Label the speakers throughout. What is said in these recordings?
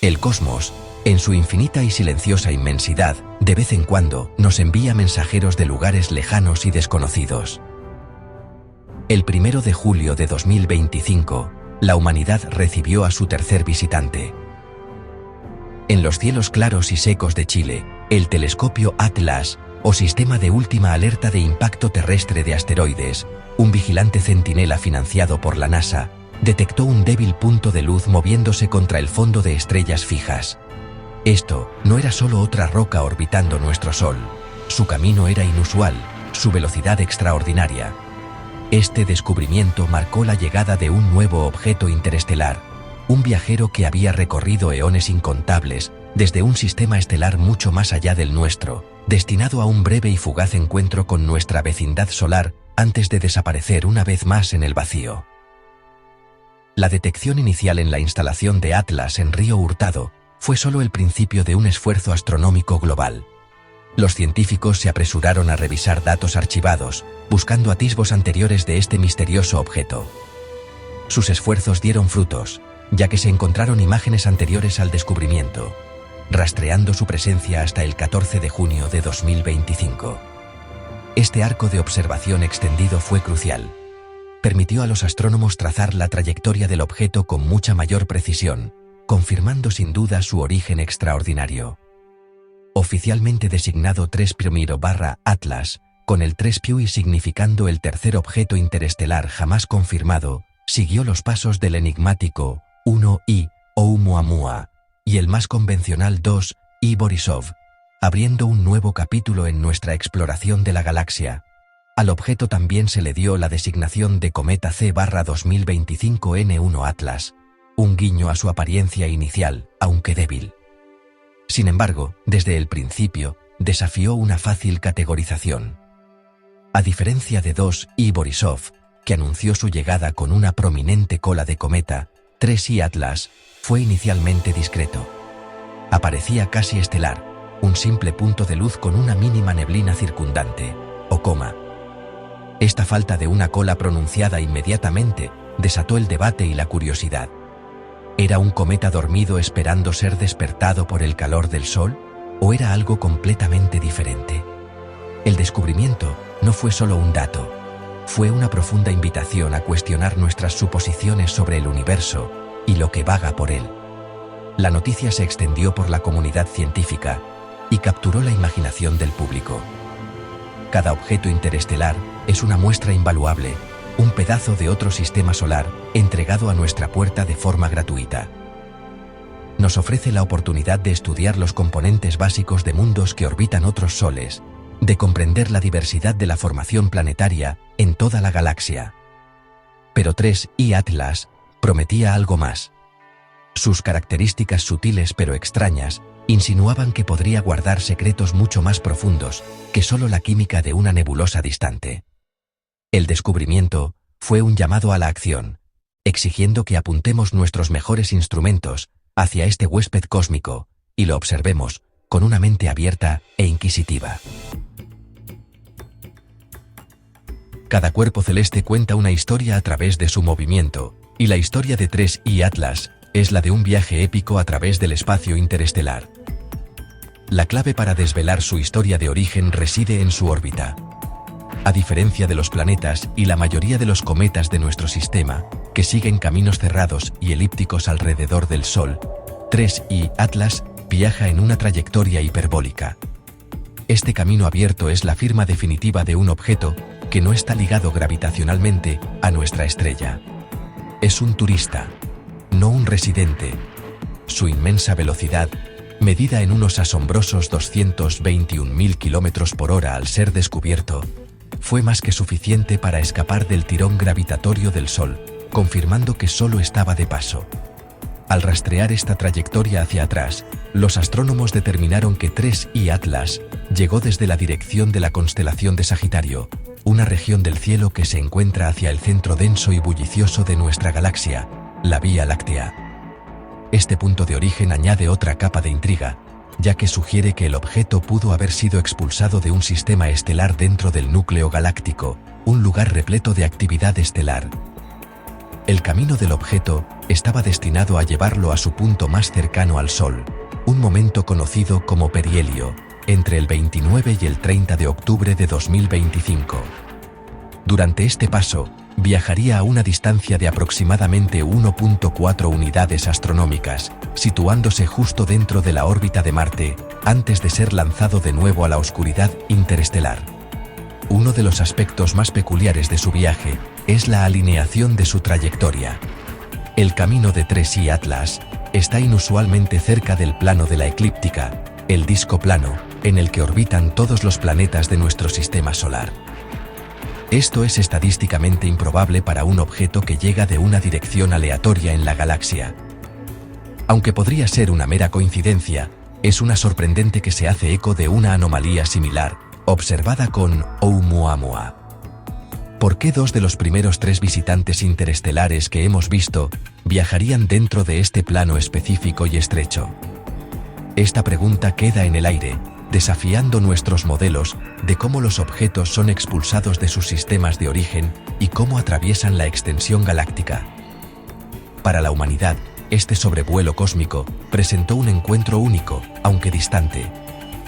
Speaker 1: El cosmos, en su infinita y silenciosa inmensidad, de vez en cuando nos envía mensajeros de lugares lejanos y desconocidos. El 1 de julio de 2025, la humanidad recibió a su tercer visitante. En los cielos claros y secos de Chile, el telescopio Atlas, o Sistema de Última Alerta de Impacto Terrestre de Asteroides, un vigilante centinela financiado por la NASA, detectó un débil punto de luz moviéndose contra el fondo de estrellas fijas. Esto no era solo otra roca orbitando nuestro Sol. Su camino era inusual, su velocidad extraordinaria. Este descubrimiento marcó la llegada de un nuevo objeto interestelar, un viajero que había recorrido eones incontables desde un sistema estelar mucho más allá del nuestro, destinado a un breve y fugaz encuentro con nuestra vecindad solar antes de desaparecer una vez más en el vacío. La detección inicial en la instalación de Atlas en Río Hurtado fue solo el principio de un esfuerzo astronómico global. Los científicos se apresuraron a revisar datos archivados, buscando atisbos anteriores de este misterioso objeto. Sus esfuerzos dieron frutos, ya que se encontraron imágenes anteriores al descubrimiento, rastreando su presencia hasta el 14 de junio de 2025. Este arco de observación extendido fue crucial. Permitió a los astrónomos trazar la trayectoria del objeto con mucha mayor precisión, confirmando sin duda su origen extraordinario. Oficialmente designado 3 Primiro/Atlas, con el 3 Piui significando el tercer objeto interestelar jamás confirmado, siguió los pasos del enigmático 1I Oumuamua y el más convencional 2I Borisov, abriendo un nuevo capítulo en nuestra exploración de la galaxia. Al objeto también se le dio la designación de cometa C/2025 N1 Atlas, un guiño a su apariencia inicial, aunque débil. Sin embargo, desde el principio, desafió una fácil categorización. A diferencia de 2I Borisov, que anunció su llegada con una prominente cola de cometa, 3I Atlas fue inicialmente discreto. Aparecía casi estelar, un simple punto de luz con una mínima neblina circundante, o coma. Esta falta de una cola pronunciada inmediatamente desató el debate y la curiosidad. ¿Era un cometa dormido esperando ser despertado por el calor del Sol? ¿O era algo completamente diferente? El descubrimiento no fue solo un dato, fue una profunda invitación a cuestionar nuestras suposiciones sobre el universo y lo que vaga por él. La noticia se extendió por la comunidad científica y capturó la imaginación del público. Cada objeto interestelar es una muestra invaluable, un pedazo de otro sistema solar entregado a nuestra puerta de forma gratuita. Nos ofrece la oportunidad de estudiar los componentes básicos de mundos que orbitan otros soles, de comprender la diversidad de la formación planetaria en toda la galaxia. Pero 3I Atlas prometía algo más. Sus características sutiles pero extrañas insinuaban que podría guardar secretos mucho más profundos que solo la química de una nebulosa distante. El descubrimiento fue un llamado a la acción, exigiendo que apuntemos nuestros mejores instrumentos hacia este huésped cósmico y lo observemos con una mente abierta e inquisitiva. Cada cuerpo celeste cuenta una historia a través de su movimiento, y la historia de 3I Atlas es la de un viaje épico a través del espacio interestelar. La clave para desvelar su historia de origen reside en su órbita. A diferencia de los planetas y la mayoría de los cometas de nuestro sistema, que siguen caminos cerrados y elípticos alrededor del Sol, 3I Atlas viaja en una trayectoria hiperbólica. Este camino abierto es la firma definitiva de un objeto que no está ligado gravitacionalmente a nuestra estrella. Es un turista, no un residente. Su inmensa velocidad, medida en unos asombrosos 221.000 km/h al ser descubierto, fue más que suficiente para escapar del tirón gravitatorio del Sol, confirmando que solo estaba de paso. Al rastrear esta trayectoria hacia atrás, los astrónomos determinaron que 3I Atlas llegó desde la dirección de la constelación de Sagitario, una región del cielo que se encuentra hacia el centro denso y bullicioso de nuestra galaxia, la Vía Láctea. Este punto de origen añade otra capa de intriga, ya que sugiere que el objeto pudo haber sido expulsado de un sistema estelar dentro del núcleo galáctico, un lugar repleto de actividad estelar. El camino del objeto estaba destinado a llevarlo a su punto más cercano al Sol, un momento conocido como perihelio, entre el 29 y el 30 de octubre de 2025. Durante este paso, viajaría a una distancia de aproximadamente 1.4 unidades astronómicas, situándose justo dentro de la órbita de Marte, antes de ser lanzado de nuevo a la oscuridad interestelar. Uno de los aspectos más peculiares de su viaje es la alineación de su trayectoria. El camino de 3I Atlas está inusualmente cerca del plano de la eclíptica, el disco plano, en el que orbitan todos los planetas de nuestro sistema solar. Esto es estadísticamente improbable para un objeto que llega de una dirección aleatoria en la galaxia. Aunque podría ser una mera coincidencia, es una sorprendente que se hace eco de una anomalía similar, observada con Oumuamua. ¿Por qué dos de los primeros 3 visitantes interestelares que hemos visto viajarían dentro de este plano específico y estrecho? Esta pregunta queda en el aire, desafiando nuestros modelos de cómo los objetos son expulsados de sus sistemas de origen y cómo atraviesan la extensión galáctica. Para la humanidad, este sobrevuelo cósmico presentó un encuentro único, aunque distante.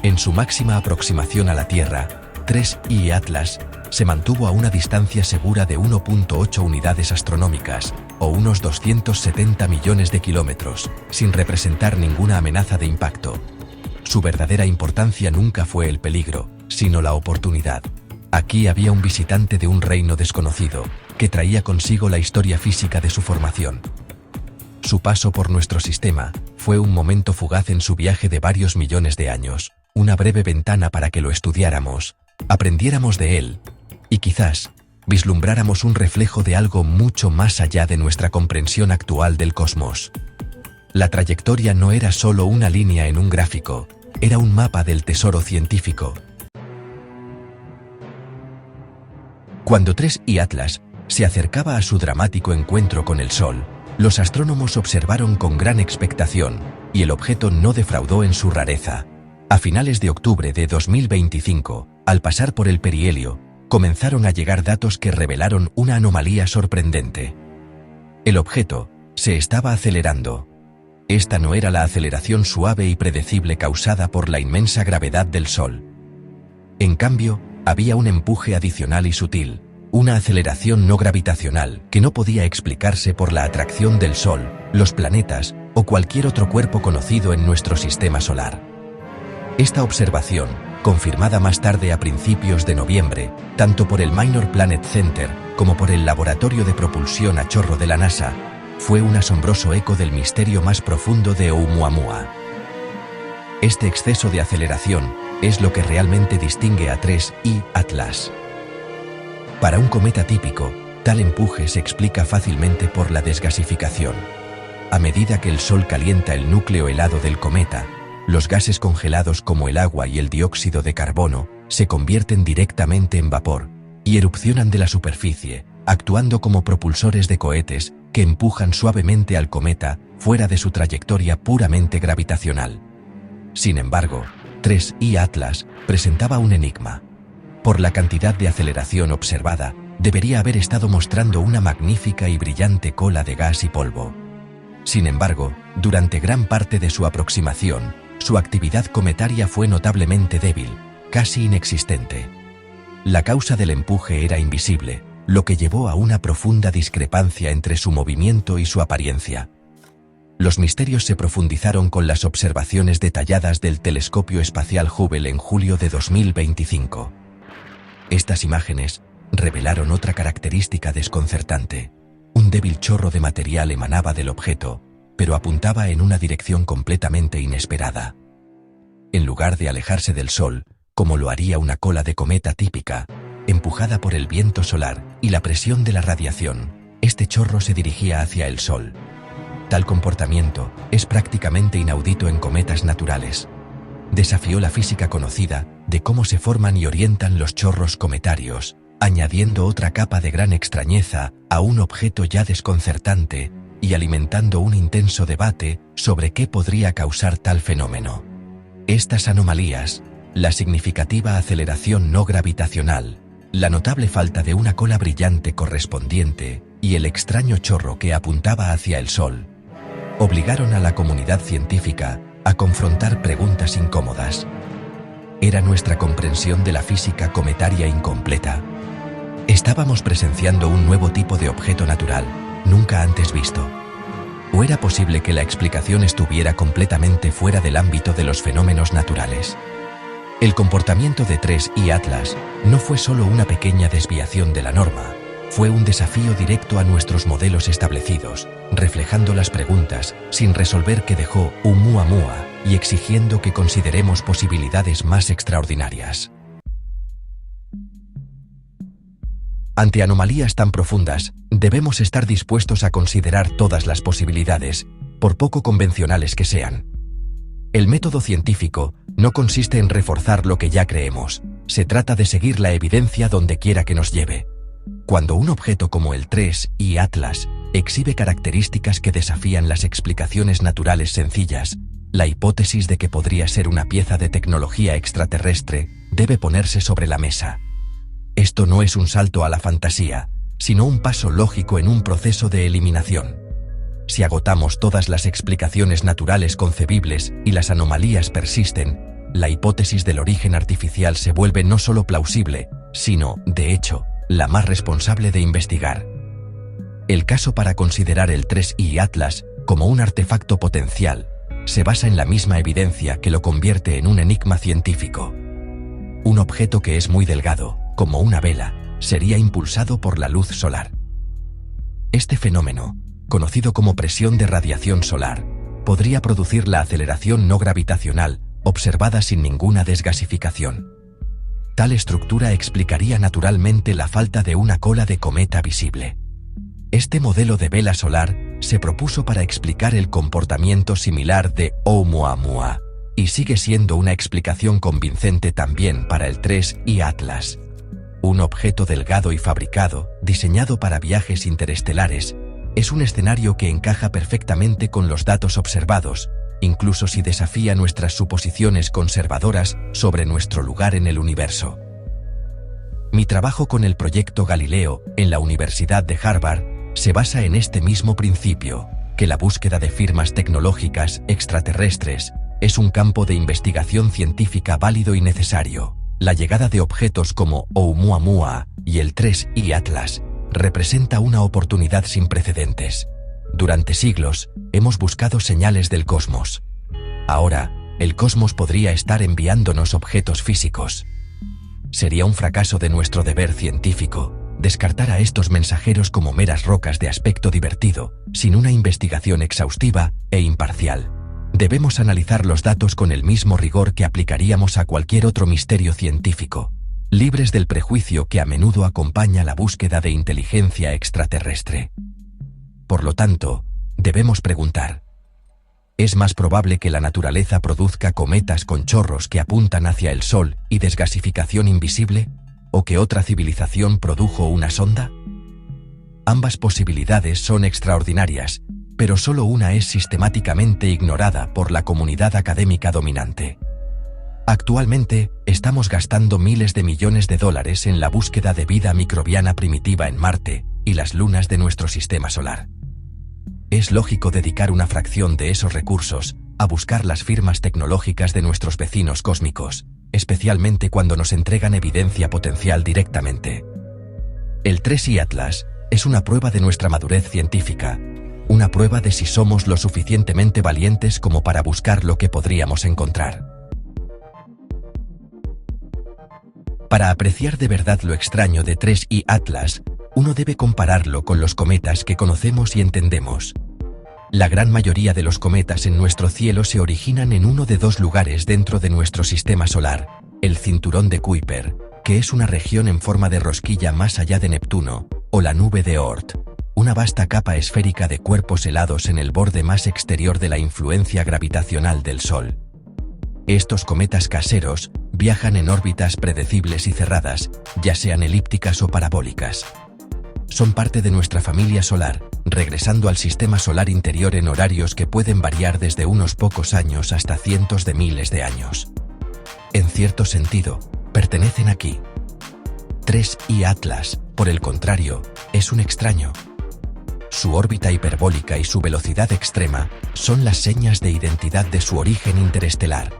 Speaker 1: En su máxima aproximación a la Tierra, 3I Atlas se mantuvo a una distancia segura de 1.8 unidades astronómicas, o unos 270 millones de kilómetros, sin representar ninguna amenaza de impacto. Su verdadera importancia nunca fue el peligro, sino la oportunidad. Aquí había un visitante de un reino desconocido, que traía consigo la historia física de su formación. Su paso por nuestro sistema fue un momento fugaz en su viaje de varios millones de años, una breve ventana para que lo estudiáramos, aprendiéramos de él, y quizás vislumbráramos un reflejo de algo mucho más allá de nuestra comprensión actual del cosmos. La trayectoria no era solo una línea en un gráfico, era un mapa del tesoro científico. Cuando 3I Atlas se acercaba a su dramático encuentro con el Sol, los astrónomos observaron con gran expectación, y el objeto no defraudó en su rareza. A finales de octubre de 2025, al pasar por el perihelio, comenzaron a llegar datos que revelaron una anomalía sorprendente. El objeto se estaba acelerando. Esta no era la aceleración suave y predecible causada por la inmensa gravedad del Sol. En cambio, había un empuje adicional y sutil, una aceleración no gravitacional que no podía explicarse por la atracción del Sol, los planetas o cualquier otro cuerpo conocido en nuestro sistema solar. Esta observación, confirmada más tarde a principios de noviembre, tanto por el Minor Planet Center como por el Laboratorio de Propulsión a Chorro de la NASA, fue un asombroso eco del misterio más profundo de Oumuamua. Este exceso de aceleración es lo que realmente distingue a 3I Atlas. Para un cometa típico, tal empuje se explica fácilmente por la desgasificación. A medida que el Sol calienta el núcleo helado del cometa, los gases congelados como el agua y el dióxido de carbono se convierten directamente en vapor y erupcionan de la superficie, actuando como propulsores de cohetes que empujan suavemente al cometa fuera de su trayectoria puramente gravitacional. Sin embargo, 3I Atlas presentaba un enigma. Por la cantidad de aceleración observada, debería haber estado mostrando una magnífica y brillante cola de gas y polvo. Sin embargo, durante gran parte de su aproximación, su actividad cometaria fue notablemente débil, casi inexistente. La causa del empuje era invisible, lo que llevó a una profunda discrepancia entre su movimiento y su apariencia. Los misterios se profundizaron con las observaciones detalladas del telescopio espacial Hubble en julio de 2025. Estas imágenes revelaron otra característica desconcertante. Un débil chorro de material emanaba del objeto, pero apuntaba en una dirección completamente inesperada. En lugar de alejarse del Sol, como lo haría una cola de cometa típica, empujada por el viento solar y la presión de la radiación, este chorro se dirigía hacia el Sol. Tal comportamiento es prácticamente inaudito en cometas naturales. Desafió la física conocida de cómo se forman y orientan los chorros cometarios, añadiendo otra capa de gran extrañeza a un objeto ya desconcertante y alimentando un intenso debate sobre qué podría causar tal fenómeno. Estas anomalías, la significativa aceleración no gravitacional, la notable falta de una cola brillante correspondiente y el extraño chorro que apuntaba hacia el Sol obligaron a la comunidad científica a confrontar preguntas incómodas. ¿Era nuestra comprensión de la física cometaria incompleta? ¿Estábamos presenciando un nuevo tipo de objeto natural, nunca antes visto? ¿O era posible que la explicación estuviera completamente fuera del ámbito de los fenómenos naturales? El comportamiento de 3I Atlas no fue solo una pequeña desviación de la norma, fue un desafío directo a nuestros modelos establecidos, reflejando las preguntas sin resolver que dejó Oumuamua y exigiendo que consideremos posibilidades más extraordinarias. Ante anomalías tan profundas, debemos estar dispuestos a considerar todas las posibilidades, por poco convencionales que sean. El método científico no consiste en reforzar lo que ya creemos, se trata de seguir la evidencia donde quiera que nos lleve. Cuando un objeto como el 3I Atlas exhibe características que desafían las explicaciones naturales sencillas, la hipótesis de que podría ser una pieza de tecnología extraterrestre debe ponerse sobre la mesa. Esto no es un salto a la fantasía, sino un paso lógico en un proceso de eliminación. Si agotamos todas las explicaciones naturales concebibles y las anomalías persisten, la hipótesis del origen artificial se vuelve no solo plausible, sino, de hecho, la más responsable de investigar. El caso para considerar el 3I Atlas como un artefacto potencial se basa en la misma evidencia que lo convierte en un enigma científico. Un objeto que es muy delgado, como una vela, sería impulsado por la luz solar. Este fenómeno, conocido como presión de radiación solar, podría producir la aceleración no gravitacional observada sin ninguna desgasificación. Tal estructura explicaría naturalmente la falta de una cola de cometa visible. Este modelo de vela solar se propuso para explicar el comportamiento similar de Oumuamua, y sigue siendo una explicación convincente también para el 3I Atlas. Un objeto delgado y fabricado, diseñado para viajes interestelares, es un escenario que encaja perfectamente con los datos observados, incluso si desafía nuestras suposiciones conservadoras sobre nuestro lugar en el universo. Mi trabajo con el proyecto Galileo en la Universidad de Harvard se basa en este mismo principio, que la búsqueda de firmas tecnológicas extraterrestres es un campo de investigación científica válido y necesario. La llegada de objetos como Oumuamua y el 3I Atlas representa una oportunidad sin precedentes. Durante siglos, hemos buscado señales del cosmos. Ahora, el cosmos podría estar enviándonos objetos físicos. Sería un fracaso de nuestro deber científico descartar a estos mensajeros como meras rocas de aspecto divertido, sin una investigación exhaustiva e imparcial. Debemos analizar los datos con el mismo rigor que aplicaríamos a cualquier otro misterio científico, libres del prejuicio que a menudo acompaña la búsqueda de inteligencia extraterrestre. Por lo tanto, debemos preguntar: ¿es más probable que la naturaleza produzca cometas con chorros que apuntan hacia el Sol y desgasificación invisible, o que otra civilización produjo una sonda? Ambas posibilidades son extraordinarias, pero solo una es sistemáticamente ignorada por la comunidad académica dominante. Actualmente, estamos gastando miles de millones de dólares en la búsqueda de vida microbiana primitiva en Marte y las lunas de nuestro sistema solar. Es lógico dedicar una fracción de esos recursos a buscar las firmas tecnológicas de nuestros vecinos cósmicos, especialmente cuando nos entregan evidencia potencial directamente. El 3I Atlas es una prueba de nuestra madurez científica, una prueba de si somos lo suficientemente valientes como para buscar lo que podríamos encontrar. Para apreciar de verdad lo extraño de 3I Atlas, uno debe compararlo con los cometas que conocemos y entendemos. La gran mayoría de los cometas en nuestro cielo se originan en uno de dos lugares dentro de nuestro sistema solar: el cinturón de Kuiper, que es una región en forma de rosquilla más allá de Neptuno, o la nube de Oort, una vasta capa esférica de cuerpos helados en el borde más exterior de la influencia gravitacional del Sol. Estos cometas caseros viajan en órbitas predecibles y cerradas, ya sean elípticas o parabólicas. Son parte de nuestra familia solar, regresando al sistema solar interior en horarios que pueden variar desde unos pocos años hasta cientos de miles de años. En cierto sentido, pertenecen aquí. 3I Atlas, por el contrario, es un extraño. Su órbita hiperbólica y su velocidad extrema son las señas de identidad de su origen interestelar,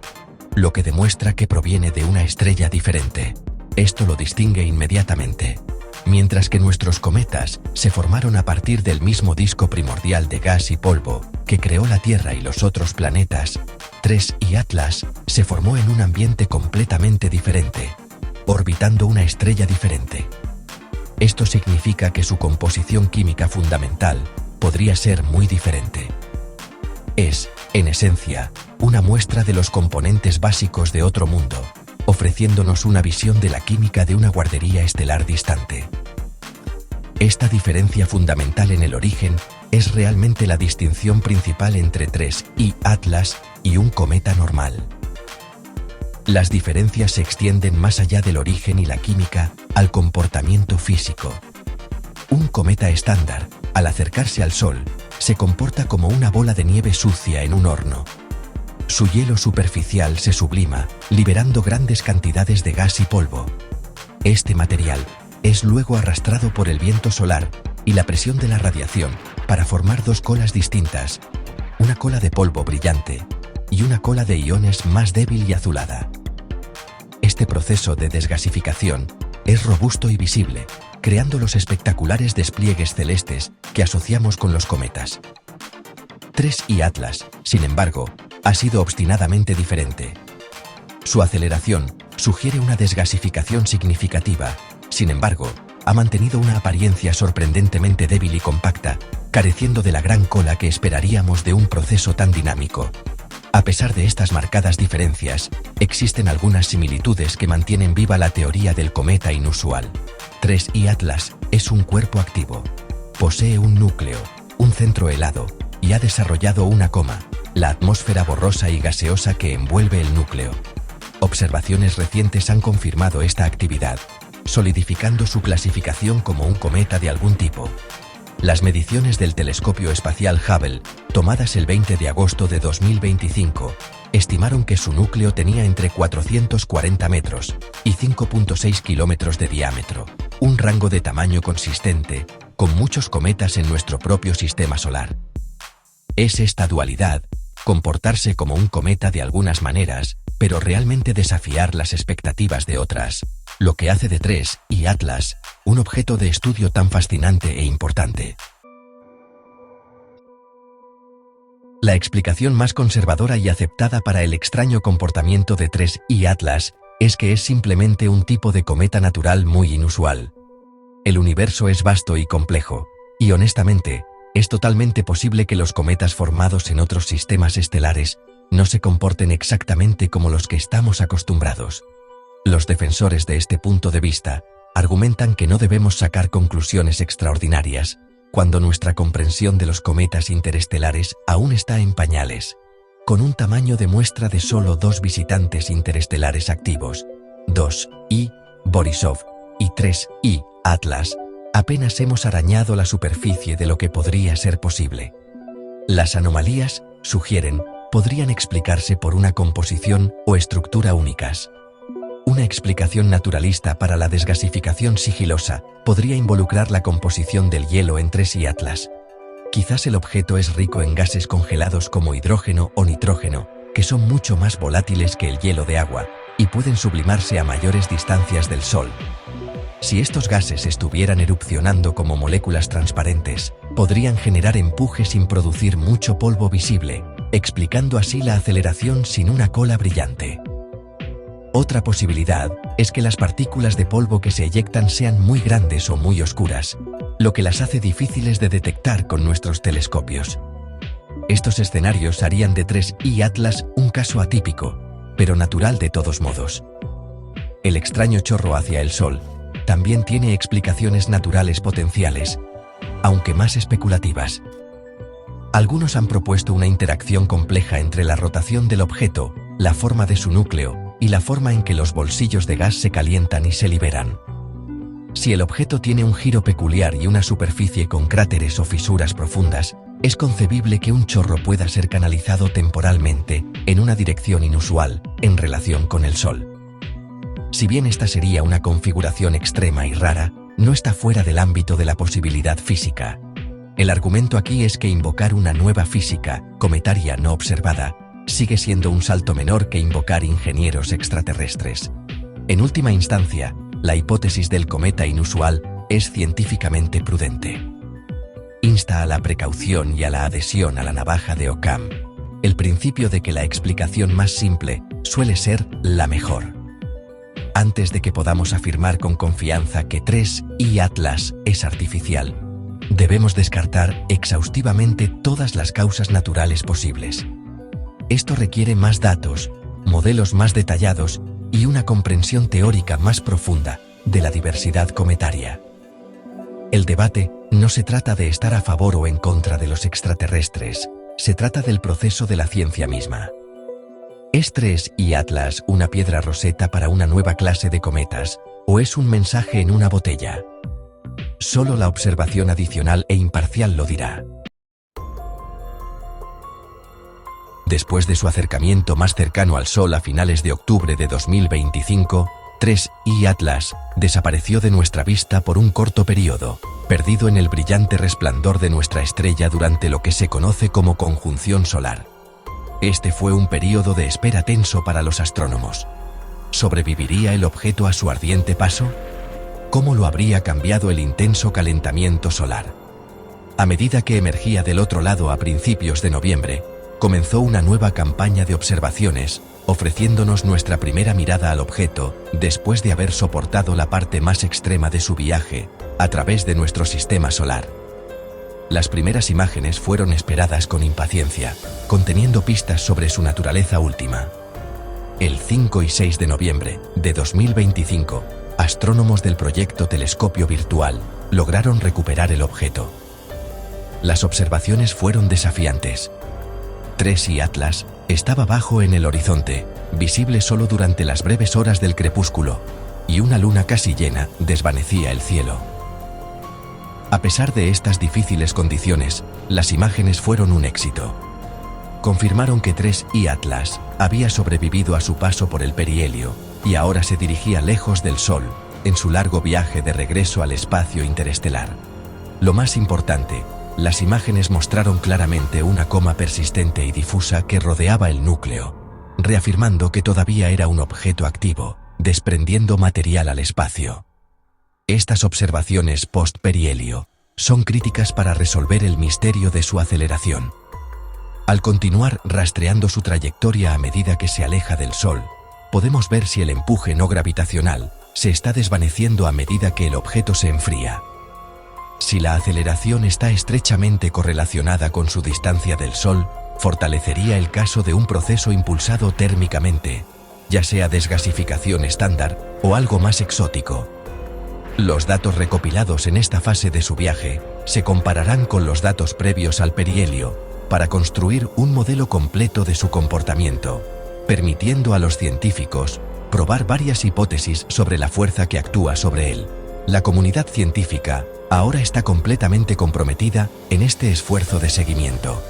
Speaker 1: lo que demuestra que proviene de una estrella diferente. Esto lo distingue inmediatamente. Mientras que nuestros cometas se formaron a partir del mismo disco primordial de gas y polvo que creó la Tierra y los otros planetas, TRES y Atlas se formó en un ambiente completamente diferente, orbitando una estrella diferente. Esto significa que su composición química fundamental podría ser muy diferente. Es, en esencia, una muestra de los componentes básicos de otro mundo, ofreciéndonos una visión de la química de una guardería estelar distante. Esta diferencia fundamental en el origen es realmente la distinción principal entre TRES y Atlas y un cometa normal. Las diferencias se extienden más allá del origen y la química al comportamiento físico. Un cometa estándar, al acercarse al Sol, se comporta como una bola de nieve sucia en un horno. Su hielo superficial se sublima, liberando grandes cantidades de gas y polvo. Este material es luego arrastrado por el viento solar y la presión de la radiación para formar dos colas distintas, una cola de polvo brillante y una cola de iones más débil y azulada. Este proceso de desgasificación es robusto y visible, creando los espectaculares despliegues celestes que asociamos con los cometas. TRES y Atlas, sin embargo, ha sido obstinadamente diferente. Su aceleración sugiere una desgasificación significativa, sin embargo, ha mantenido una apariencia sorprendentemente débil y compacta, careciendo de la gran cola que esperaríamos de un proceso tan dinámico. A pesar de estas marcadas diferencias, existen algunas similitudes que mantienen viva la teoría del cometa inusual. TRES y Atlas es un cuerpo activo. Posee un núcleo, un centro helado, y ha desarrollado una coma, la atmósfera borrosa y gaseosa que envuelve el núcleo. Observaciones recientes han confirmado esta actividad, solidificando su clasificación como un cometa de algún tipo. Las mediciones del telescopio espacial Hubble, tomadas el 20 de agosto de 2025, estimaron que su núcleo tenía entre 440 metros y 5.6 kilómetros de diámetro, un rango de tamaño consistente, con muchos cometas en nuestro propio sistema solar. Es esta dualidad, comportarse como un cometa de algunas maneras, pero realmente desafiar las expectativas de otras, lo que hace de TRES y Atlas un objeto de estudio tan fascinante e importante. La explicación más conservadora y aceptada para el extraño comportamiento de TRES y Atlas es que es simplemente un tipo de cometa natural muy inusual. El universo es vasto y complejo, y honestamente, es totalmente posible que los cometas formados en otros sistemas estelares no se comporten exactamente como los que estamos acostumbrados. Los defensores de este punto de vista argumentan que no debemos sacar conclusiones extraordinarias cuando nuestra comprensión de los cometas interestelares aún está en pañales. Con un tamaño de muestra de solo 2 visitantes interestelares activos, 2I, Borisov, y 3I, Atlas, apenas hemos arañado la superficie de lo que podría ser posible. Las anomalías, sugieren, podrían explicarse por una composición o estructura únicas. Una explicación naturalista para la desgasificación sigilosa podría involucrar la composición del hielo en TRES y Atlas. Quizás el objeto es rico en gases congelados como hidrógeno o nitrógeno, que son mucho más volátiles que el hielo de agua y pueden sublimarse a mayores distancias del Sol. Si estos gases estuvieran erupcionando como moléculas transparentes, podrían generar empuje sin producir mucho polvo visible, explicando así la aceleración sin una cola brillante. Otra posibilidad es que las partículas de polvo que se eyectan sean muy grandes o muy oscuras, lo que las hace difíciles de detectar con nuestros telescopios. Estos escenarios harían de TRES y Atlas un caso atípico, pero natural de todos modos. El extraño chorro hacia el Sol también tiene explicaciones naturales potenciales, aunque más especulativas. Algunos han propuesto una interacción compleja entre la rotación del objeto, la forma de su núcleo y la forma en que los bolsillos de gas se calientan y se liberan. Si el objeto tiene un giro peculiar y una superficie con cráteres o fisuras profundas, es concebible que un chorro pueda ser canalizado temporalmente en una dirección inusual en relación con el Sol. Si bien esta sería una configuración extrema y rara, no está fuera del ámbito de la posibilidad física. El argumento aquí es que invocar una nueva física, cometaria no observada, sigue siendo un salto menor que invocar ingenieros extraterrestres. En última instancia, la hipótesis del cometa inusual es científicamente prudente. Insta a la precaución y a la adhesión a la navaja de Occam, el principio de que la explicación más simple suele ser la mejor. Antes de que podamos afirmar con confianza que 3I Atlas es artificial, debemos descartar exhaustivamente todas las causas naturales posibles. Esto requiere más datos, modelos más detallados y una comprensión teórica más profunda de la diversidad cometaria. El debate no se trata de estar a favor o en contra de los extraterrestres, se trata del proceso de la ciencia misma. ¿Es 3I Atlas una piedra roseta para una nueva clase de cometas, o es un mensaje en una botella? Solo la observación adicional e imparcial lo dirá. Después de su acercamiento más cercano al Sol a finales de octubre de 2025, 3I Atlas desapareció de nuestra vista por un corto periodo, perdido en el brillante resplandor de nuestra estrella durante lo que se conoce como conjunción solar. Este fue un período de espera tenso para los astrónomos. ¿Sobreviviría el objeto a su ardiente paso? ¿Cómo lo habría cambiado el intenso calentamiento solar? A medida que emergía del otro lado a principios de noviembre, comenzó una nueva campaña de observaciones, ofreciéndonos nuestra primera mirada al objeto después de haber soportado la parte más extrema de su viaje a través de nuestro sistema solar. Las primeras imágenes fueron esperadas con impaciencia, conteniendo pistas sobre su naturaleza última. El 5 y 6 de noviembre de 2025, astrónomos del proyecto Telescopio Virtual lograron recuperar el objeto. Las observaciones fueron desafiantes. 3I Atlas estaba bajo en el horizonte, visible solo durante las breves horas del crepúsculo, y una luna casi llena desvanecía el cielo. A pesar de estas difíciles condiciones, las imágenes fueron un éxito. Confirmaron que 3I Atlas había sobrevivido a su paso por el perihelio y ahora se dirigía lejos del Sol en su largo viaje de regreso al espacio interestelar. Lo más importante, las imágenes mostraron claramente una coma persistente y difusa que rodeaba el núcleo, reafirmando que todavía era un objeto activo, desprendiendo material al espacio. Estas observaciones post-perihelio son críticas para resolver el misterio de su aceleración. Al continuar rastreando su trayectoria a medida que se aleja del Sol, podemos ver si el empuje no gravitacional se está desvaneciendo a medida que el objeto se enfría. Si la aceleración está estrechamente correlacionada con su distancia del Sol, fortalecería el caso de un proceso impulsado térmicamente, ya sea desgasificación estándar o algo más exótico. Los datos recopilados en esta fase de su viaje se compararán con los datos previos al perihelio para construir un modelo completo de su comportamiento, permitiendo a los científicos probar varias hipótesis sobre la fuerza que actúa sobre él. La comunidad científica ahora está completamente comprometida en este esfuerzo de seguimiento.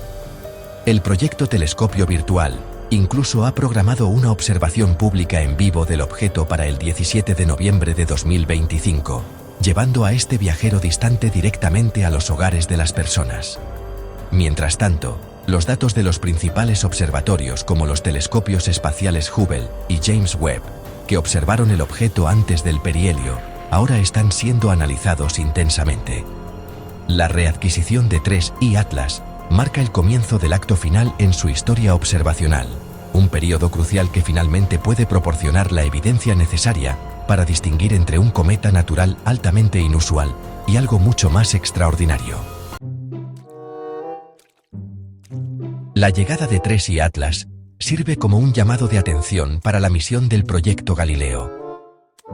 Speaker 1: El proyecto Telescopio Virtual incluso ha programado una observación pública en vivo del objeto para el 17 de noviembre de 2025, llevando a este viajero distante directamente a los hogares de las personas. Mientras tanto, los datos de los principales observatorios como los telescopios espaciales Hubble y James Webb, que observaron el objeto antes del perihelio, ahora están siendo analizados intensamente. La readquisición de 3I Atlas marca el comienzo del acto final en su historia observacional, un periodo crucial que finalmente puede proporcionar la evidencia necesaria para distinguir entre un cometa natural altamente inusual y algo mucho más extraordinario. La llegada de 3I Atlas sirve como un llamado de atención para la misión del proyecto Galileo.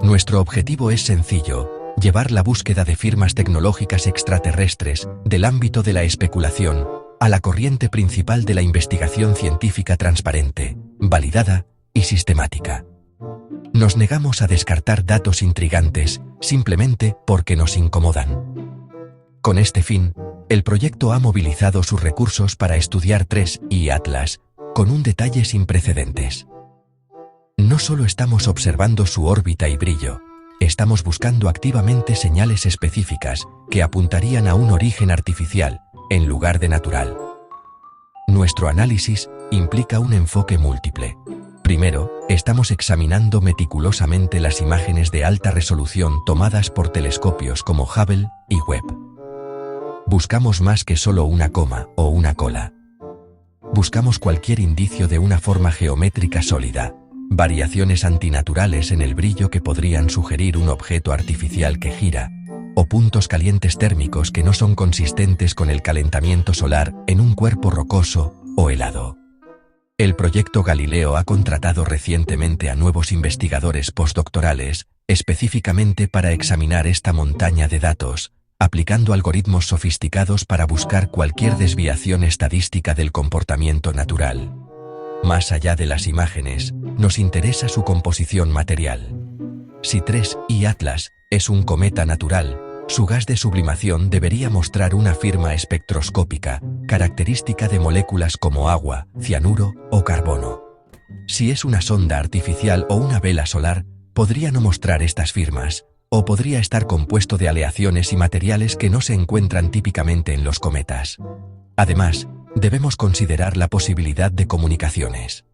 Speaker 1: Nuestro objetivo es sencillo: llevar la búsqueda de firmas tecnológicas extraterrestres del ámbito de la especulación a la corriente principal de la investigación científica transparente, validada y sistemática. Nos negamos a descartar datos intrigantes simplemente porque nos incomodan. Con este fin, el proyecto ha movilizado sus recursos para estudiar 3I Atlas con un detalle sin precedentes. No solo estamos observando su órbita y brillo, Estamos buscando activamente señales específicas que apuntarían a un origen artificial en lugar de natural. Nuestro análisis implica un enfoque múltiple. Primero, estamos examinando meticulosamente las imágenes de alta resolución tomadas por telescopios como Hubble y Webb. Buscamos más que solo una coma o una cola. Buscamos cualquier indicio de una forma geométrica sólida, variaciones antinaturales en el brillo que podrían sugerir un objeto artificial que gira, o puntos calientes térmicos que no son consistentes con el calentamiento solar en un cuerpo rocoso o helado. El proyecto Galileo ha contratado recientemente a nuevos investigadores postdoctorales, específicamente para examinar esta montaña de datos, aplicando algoritmos sofisticados para buscar cualquier desviación estadística del comportamiento natural. Más allá de las imágenes, nos interesa su composición material. Si 3I Atlas es un cometa natural, su gas de sublimación debería mostrar una firma espectroscópica, característica de moléculas como agua, cianuro o carbono. Si es una sonda artificial o una vela solar, podría no mostrar estas firmas, o podría estar compuesto de aleaciones y materiales que no se encuentran típicamente en los cometas. Además, debemos considerar la posibilidad de comunicaciones.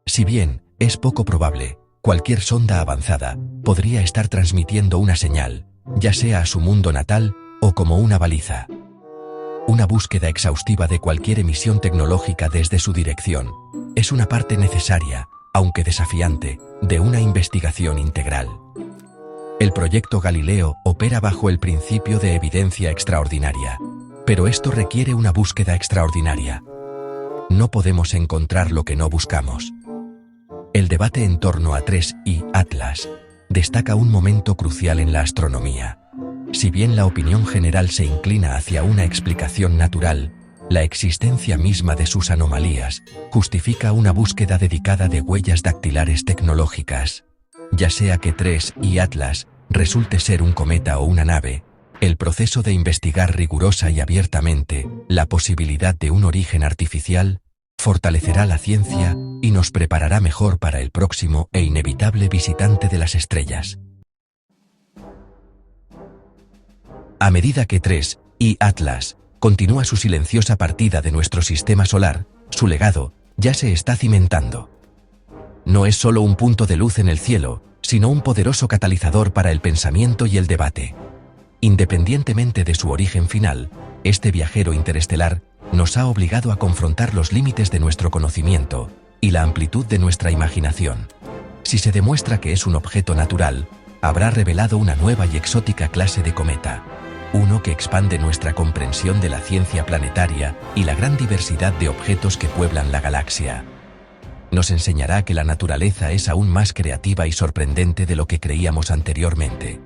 Speaker 1: Si bien es poco probable, cualquier sonda avanzada podría estar transmitiendo una señal, ya sea a su mundo natal o como una baliza. Una búsqueda exhaustiva de cualquier emisión tecnológica desde su dirección es una parte necesaria, aunque desafiante, de una investigación integral. El proyecto Galileo opera bajo el principio de evidencia extraordinaria, pero esto requiere una búsqueda extraordinaria. No podemos encontrar lo que no buscamos. El debate en torno a 3I Atlas destaca un momento crucial en la astronomía. Si bien la opinión general se inclina hacia una explicación natural, la existencia misma de sus anomalías justifica una búsqueda dedicada de huellas dactilares tecnológicas. Ya sea que 3I Atlas resulte ser un cometa o una nave, el proceso de investigar rigurosa y abiertamente la posibilidad de un origen artificial fortalecerá la ciencia y nos preparará mejor para el próximo e inevitable visitante de las estrellas. A medida que 3I Atlas continúa su silenciosa partida de nuestro sistema solar, su legado ya se está cimentando. No es solo un punto de luz en el cielo, sino un poderoso catalizador para el pensamiento y el debate. Independientemente de su origen final, este viajero interestelar nos ha obligado a confrontar los límites de nuestro conocimiento y la amplitud de nuestra imaginación. Si se demuestra que es un objeto natural, habrá revelado una nueva y exótica clase de cometa, uno que expande nuestra comprensión de la ciencia planetaria y la gran diversidad de objetos que pueblan la galaxia. Nos enseñará que la naturaleza es aún más creativa y sorprendente de lo que creíamos anteriormente.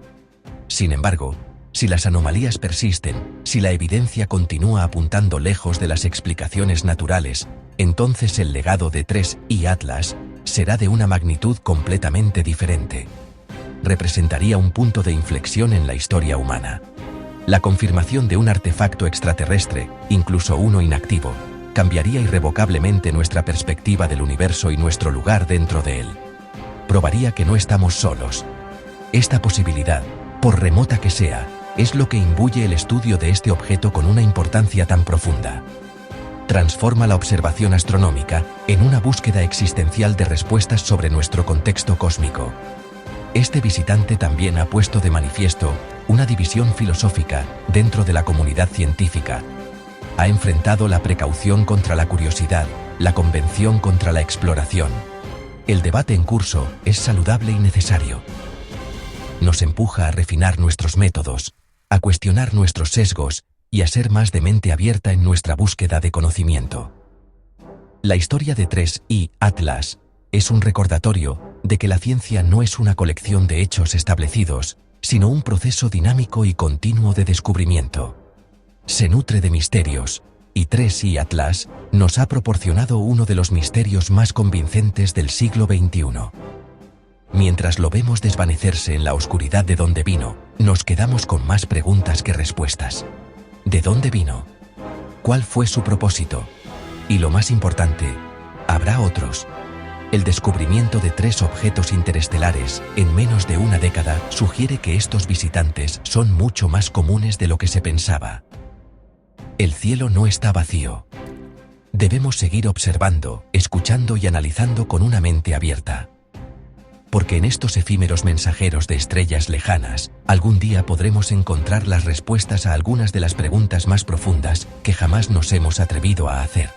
Speaker 1: Sin embargo, si las anomalías persisten, si la evidencia continúa apuntando lejos de las explicaciones naturales, entonces el legado de 3I Atlas será de una magnitud completamente diferente. Representaría un punto de inflexión en la historia humana. La confirmación de un artefacto extraterrestre, incluso uno inactivo, cambiaría irrevocablemente nuestra perspectiva del universo y nuestro lugar dentro de él. Probaría que no estamos solos. Esta posibilidad, por remota que sea, es lo que imbuye el estudio de este objeto con una importancia tan profunda. Transforma la observación astronómica en una búsqueda existencial de respuestas sobre nuestro contexto cósmico. Este visitante también ha puesto de manifiesto una división filosófica dentro de la comunidad científica. Ha enfrentado la precaución contra la curiosidad, la convención contra la exploración. El debate en curso es saludable y necesario. Nos empuja a refinar nuestros métodos, a cuestionar nuestros sesgos y a ser más de mente abierta en nuestra búsqueda de conocimiento. La historia de 3I Atlas es un recordatorio de que la ciencia no es una colección de hechos establecidos, sino un proceso dinámico y continuo de descubrimiento. Se nutre de misterios, y 3I Atlas nos ha proporcionado uno de los misterios más convincentes del siglo XXI. Mientras lo vemos desvanecerse en la oscuridad de donde vino, nos quedamos con más preguntas que respuestas. ¿De dónde vino? ¿Cuál fue su propósito? Y lo más importante, ¿habrá otros? El descubrimiento de 3 objetos interestelares en menos de una década sugiere que estos visitantes son mucho más comunes de lo que se pensaba. El cielo no está vacío. Debemos seguir observando, escuchando y analizando con una mente abierta. Porque en estos efímeros mensajeros de estrellas lejanas, algún día podremos encontrar las respuestas a algunas de las preguntas más profundas que jamás nos hemos atrevido a hacer.